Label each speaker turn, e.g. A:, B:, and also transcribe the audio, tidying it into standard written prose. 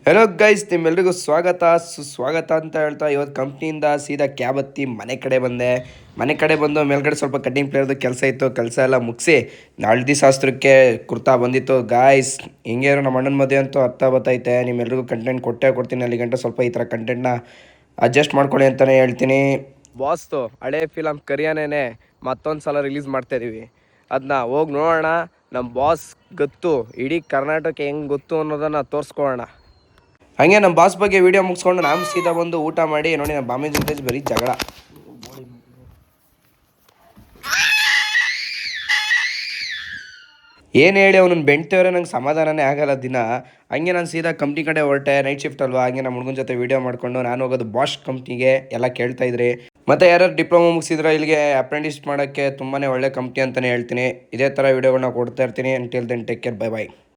A: Hello guys, ನಿಮ್ಮೆಲ್ರಿಗೂ ಸ್ವಾಗತ ಸುಸ್ವಾಗತ ಅಂತ ಹೇಳ್ತಾ ಇವತ್ತು ಕಂಪ್ನಿಯಿಂದ ಸೀದಾ ಕ್ಯಾಬ್ ಹತ್ತಿ ಮನೆ ಕಡೆ ಬಂದೆ. ಮನೆ ಕಡೆ ಬಂದು ಮೇಲ್ಗಡೆ ಸ್ವಲ್ಪ ಕಟ್ಟಿಂಗ್ ಪ್ಲೇಯರ್ದು ಕೆಲಸ ಇತ್ತು. ಕೆಲಸ ಎಲ್ಲ ಮುಗಿಸಿ ಹಳದಿ ಶಾಸ್ತ್ರಕ್ಕೆ ಕುರ್ತಾ ಬಂದಿತ್ತು. ಗಾಯ್ಸ್, ಹಿಂಗೆ ನಮ್ಮ ಅಣ್ಣನ ಮದುವೆ ಅಂತೂ ಅರ್ಥ ಬತ್ತೈತೆ. ನಿಮ್ಮೆಲ್ರಿಗೂ ಕಂಟೆಂಟ್ ಕೊಟ್ಟೇ ಕೊಡ್ತೀನಿ. ಅಲ್ಲಿ ಗಂಟೆ ಸ್ವಲ್ಪ ಈ ಥರ ಕಂಟೆಂಟ್ನ ಅಡ್ಜಸ್ಟ್ ಮಾಡ್ಕೊಳ್ಳಿ ಅಂತಲೇ ಹೇಳ್ತೀನಿ. ಬಾಸ್ತು ಹಳೆ ಫಿಲಮ್ ಕರಿಯಾನೇನೆ ಮತ್ತೊಂದು ಸಲ ರಿಲೀಸ್ ಮಾಡ್ತಾ ಇದೀವಿ. ಅದನ್ನ ಹೋಗಿ ನೋಡೋಣ. ನಮ್ಮ ಬಾಸ್ ಗೊತ್ತು, ಇಡೀ ಕರ್ನಾಟಕ ಹೆಂಗೆ ಗೊತ್ತು ಅನ್ನೋದನ್ನು ತೋರಿಸ್ಕೊಳ್ಳೋಣ. ಹಂಗೆ ನಮ್ಮ ಬಾಸ್ ಬಗ್ಗೆ ವೀಡಿಯೋ ಮುಗಿಸ್ಕೊಂಡು ನಾನು ಸೀದಾ ಬಂದು ಊಟ ಮಾಡಿ ನೋಡಿ. ನಮ್ಮ ಬಾಮಿ ಜೊತೆ ಬರೀ ಜಗಳ. ಏನು ಹೇಳಿ ಅವ್ನನ್ನ ಬೆಂಟವ್ರೆ ನಂಗೆ ಸಮಾಧಾನನೇ ಆಗಲ್ಲ ದಿನ. ಹಂಗೆ ನಾನು ಸೀದಾ ಕಂಪ್ನಿ ಕಡೆ ಹೊರಟೆ. ನೈಟ್ ಶಿಫ್ಟ್ ಅಲ್ವಾ, ಹಂಗೆ ನಮ್ಮ ಹುಡುಗನ ಜೊತೆ ವೀಡಿಯೋ ಮಾಡಿಕೊಂಡು ನಾನು ಹೋಗೋದು ಬಾಷ್ ಕಂಪ್ನಿಗೆ. ಎಲ್ಲ ಕೇಳ್ತಾ ಇದ್ರಿ. ಮತ್ತು ಯಾರ್ಯಾರು ಡಿಪ್ಲೊಮಾ ಮುಗಿಸಿದ್ರೆ ಇಲ್ಲಿಗೆ ಅಪ್ರೆಂಟಿಸ್ ಮಾಡೋಕ್ಕೆ ತುಂಬಾ ಒಳ್ಳೆ ಕಂಪ್ನಿ ಅಂತಲೇ ಹೇಳ್ತೀನಿ. ಇದೇ ಥರ ವೀಡಿಯೋಗಳನ್ನ ಕೊಡ್ತಾ ಇರ್ತೀನಿ. Until then take care, bye by.